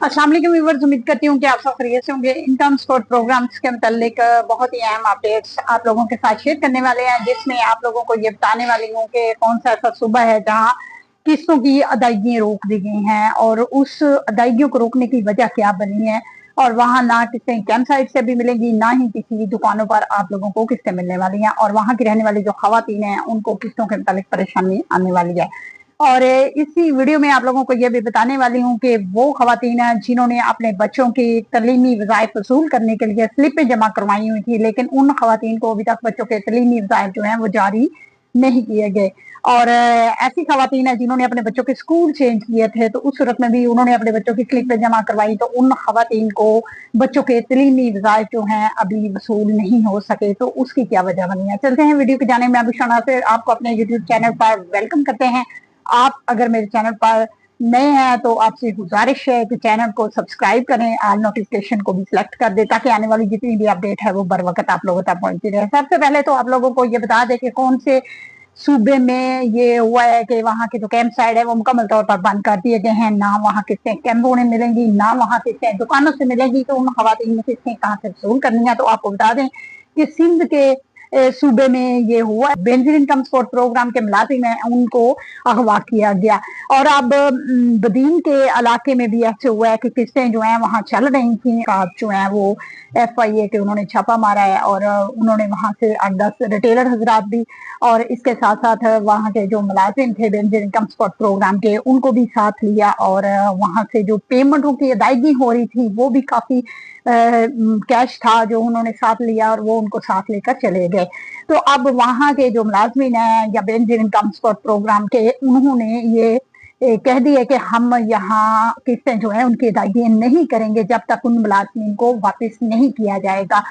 अस्सलाम वालेकुम व्यूअर्स, उम्मीद करती हूँ कि आप सब खैरियत से होंगे। इनकम सपोर्ट प्रोग्राम्स के मुतालिक बहुत ही अहम अपडेट्स आप लोगों के साथ शेयर करने वाले हैं, जिसमें आप लोगों को ये बताने वाली हूँ कि कौन सा ऐसा सूबा है जहाँ किस्तों की अदायगियाँ रोक दी गई हैं और उस अदायगियों को रोकने की वजह क्या बनी है। और वहाँ ना किस्तें कैंप साइट से भी मिलेंगी, ना ही किसी दुकानों पर आप लोगों को किस्तें मिलने वाली हैं, और वहाँ की रहने वाली जो खवातीन हैं उनको किस्तों के मुतालिक परेशानी आने वाली है। और इसी वीडियो में आप लोगों को ये भी बताने वाली हूँ कि वो खवातीन हैं जिन्होंने अपने बच्चों की तलीमी वज़ाइफ वसूल करने के लिए स्लिपें जमा करवाई हुई थी, लेकिन उन खवातीन को अभी तक बच्चों के तलीमी वज़ाइफ जो हैं वो जारी नहीं किए गए। और ऐसी खवातीन हैं जिन्होंने अपने बच्चों के स्कूल चेंज किए थे, तो उस सूरत में भी उन्होंने अपने बच्चों की स्लिपें जमा करवाई, तो उन खवातीन को बच्चों के तलीमी वज़ाइफ जो हैं अभी वसूल नहीं हो सके। तो उसकी क्या वजह बनी है, चलते हैं वीडियो की जाने में। अभी शाना से आपको अपने यूट्यूब चैनल पर वेलकम करते हैं। आप अगर मेरे चैनल पर नए हैं तो आपसे गुजारिश है कि चैनल को सब्सक्राइब करें, ऑल नोटिफिकेशन को भी सिलेक्ट कर दें ताकि आने वाली जितनी भी अपडेट है वो बर वक्त आप लोगों तक पहुंचती रहे। सबसे पहले तो आप लोगों को ये बता दें कि कौन से सूबे में ये हुआ है कि वहाँ के जो कैंप साइड है वो मुकम्मल तौर पर बंद कर दिए गए हैं। ना वहाँ किस्तें कैंपों में मिलेंगी, ना वहाँ किस्तें दुकानों से मिलेंगी। तो उन खवातीन में किस्तें कहाँ से वसूल करनी है, तो आपको बता दें कि सिंध के सूबे में ये हुआ। बेनजीर इनकम सपोर्ट प्रोग्राम के मुलाजिम है उनको अगवा किया गया। और अब बदीन के इलाके में भी ऐसे हुआ है कि किस्तें जो हैं वहाँ चल रही थी। आप जो है वो FIA के उन्होंने छापा मारा है और उन्होंने वहां से 8-10 रिटेलर हजरात भी और इसके साथ साथ वहां के जो मुलाजिम थे बेनजीर इनकम सपोर्ट प्रोग्राम के उनको भी साथ लिया। और वहां से जो पेमेंटों की अदायगी हो रही थी वो भी काफी कैश था जो उन्होंने साथ लिया और वो उनको साथ लेकर चले गए। तो अब वहां के जो मुलाजमीन हैं या बेनजीर इनकम सपोर्ट प्रोग्राम के, उन्होंने ये कह दिया कि हम यहाँ किस्तें जो है उनकी अदायगी नहीं करेंगे जब तक उन मुलाजमीन को वापस नहीं किया जाएगा।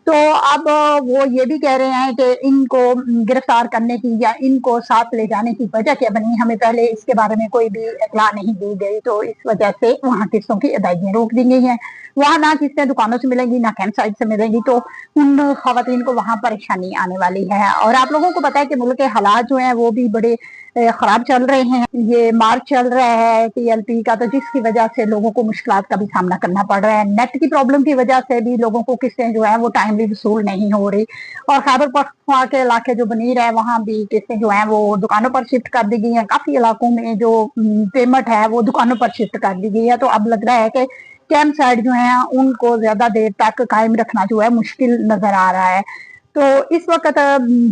तो अब वो ये भी कह रहे हैं कि इनको गिरफ्तार करने की या इनको साथ ले जाने की वजह क्या बनी, हमें पहले इसके बारे में कोई भी इतला नहीं दी गई, तो इस वजह से वहाँ किस्तों की अदायगियाँ रोक दी गई हैं। वहाँ ना किस्तें दुकानों से मिलेंगी, ना कैंप साइट से मिलेंगी, तो उन खवातीन को वहाँ परेशानी आने वाली है। और आप लोगों को पता है कि मुल्क के हालात जो हैं वो भी बड़े खराब चल रहे हैं। ये मार्च चल रहा है TLP का, तो जिसकी वजह से लोगों को मुश्किलात का भी सामना करना पड़ रहा है। नेट की प्रॉब्लम की वजह से भी लोगों को किस्तें जो है वो टाइमली वसूल नहीं हो रही। और खैबर पख्तूनख्वा के इलाके जो बनीर है वहाँ भी किस्तें जो है वो दुकानों पर शिफ्ट कर दी गई है। काफी इलाकों में जो पेमेंट है वो दुकानों पर शिफ्ट कर दी गई है। तो अब लग रहा है कि कैंप साइड जो है उनको ज्यादा देर तक कायम रखना जो है मुश्किल नजर आ रहा है। तो इस वक्त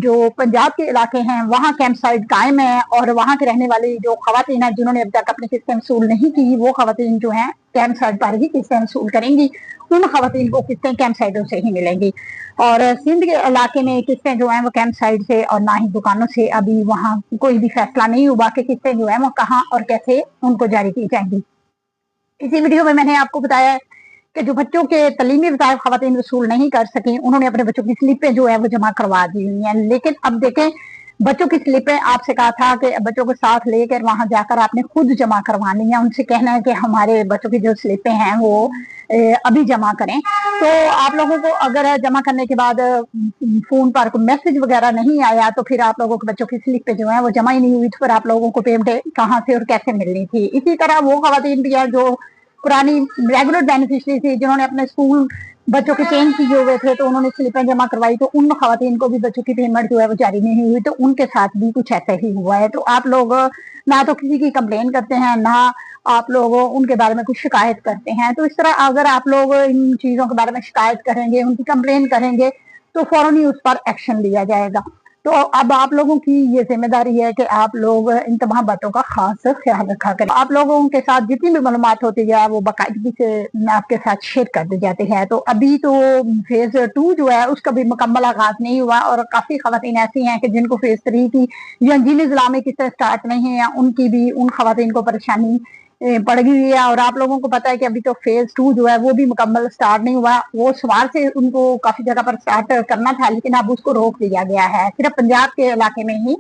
जो पंजाब के इलाके हैं वहाँ कैंप साइट कायम है और वहाँ के रहने वाली जो खवातीन है जिन्होंने अब तक अपनी किस्तें वसूल नहीं की, वो खवातीन जो हैं कैंप साइट पर ही किस्तें वसूल करेंगी। उन खवातीन को किस्तें कैंप साइटों से ही मिलेंगी। और सिंध के इलाके में किस्तें जो है वो कैंप साइट से और ना ही दुकानों से अभी वहाँ कोई भी फैसला नहीं हुआ कि किस्तें जो है वो कहाँ और कैसे उनको जारी की जाएंगी। इसी वीडियो में मैंने आपको बताया है कि जो बच्चों के तलीमी वज़ाइफ खवातीन वसूल नहीं कर सकी, उन्होंने अपने बच्चों की स्लिपें जो है वो जमा करवा दी हुई हैं। लेकिन अब देखें, बच्चों की स्लिपें आपसे कहा था कि बच्चों को साथ लेकर वहां जाकर आपने खुद जमा करवानी है। उनसे कहना है कि हमारे बच्चों की जो स्लिपें हैं वो अभी जमा करें। तो आप लोगों को अगर जमा करने के बाद फोन पर कोई मैसेज वगैरह नहीं आया तो फिर आप लोगों के बच्चों की स्लिपें जो है वो जमा ही नहीं हुई, तो फिर आप लोगों को पेमेंट कहाँ से और कैसे मिलनी थी। इसी तरह वो खवातीन भी है जो पुरानी रेगुलर बेनिफिशरी थी, जिन्होंने अपने स्कूल बच्चों के चेंज किए हुए थे, तो उन्होंने स्लिपें जमा करवाई, तो उन खवातीन को भी बच्चों की पेमेंट जो है वो जारी नहीं हुई। तो उनके साथ भी कुछ ऐसा ही हुआ है। तो आप लोग ना तो किसी की कंप्लेन करते हैं, ना आप लोग उनके बारे में कुछ शिकायत करते हैं। तो इस तरह अगर आप लोग इन चीजों के बारे में शिकायत करेंगे, उनकी कंप्लेन करेंगे, तो फौरन ही उस पर एक्शन लिया जाएगा। तो अब आप लोगों की ये जिम्मेदारी है कि आप लोग इन तमाम बातों का खास ख्याल रखा करें। आप लोगों के साथ जितनी भी मालूमात होती है वो बाकायदगी से आपके साथ शेयर कर दी जाती है। तो अभी तो फेज 2 जो है उसका भी मुकम्मल आगाज नहीं हुआ और काफी खवातीन ऐसी हैं कि जिनको फेज 3 की या जिन जिला में किस्तें स्टार्ट नहीं है उनकी भी उन खवातीन को परेशानी पड़ गई है। और आप लोगों को पता है कि अभी तो फेज 2 जो है वो भी मुकम्मल स्टार्ट नहीं हुआ। वो सवार से उनको काफी जगह पर स्टार्ट करना था, लेकिन अब उसको रोक दिया गया है। सिर्फ पंजाब के इलाके में ही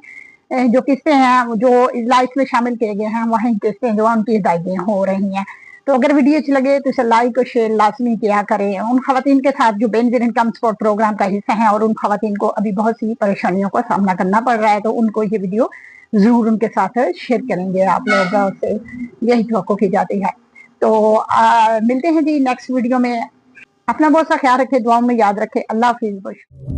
जो किस्तें हैं जो इजला इसमें शामिल किए गए हैं वहीं किस्तें जो उनकी अदायगियां हो रही हैं। तो अगर वीडियो अच्छी लगे तो इसे लाइक और शेयर लाजमी किया करें। उन खवातीन के साथ जो बेनजीर इनकम सपोर्ट प्रोग्राम का हिस्सा है और उन खवातीन को अभी बहुत सी परेशानियों का सामना करना पड़ रहा है, तो उनको ये वीडियो जरूर उनके साथ शेयर करेंगे। आप लोग से यही तवक्को की जाती है। तो मिलते हैं जी नेक्स्ट वीडियो में। अपना बहुत सा ख्याल रखें, दुआओं में याद रखें। अल्लाह हाफिज।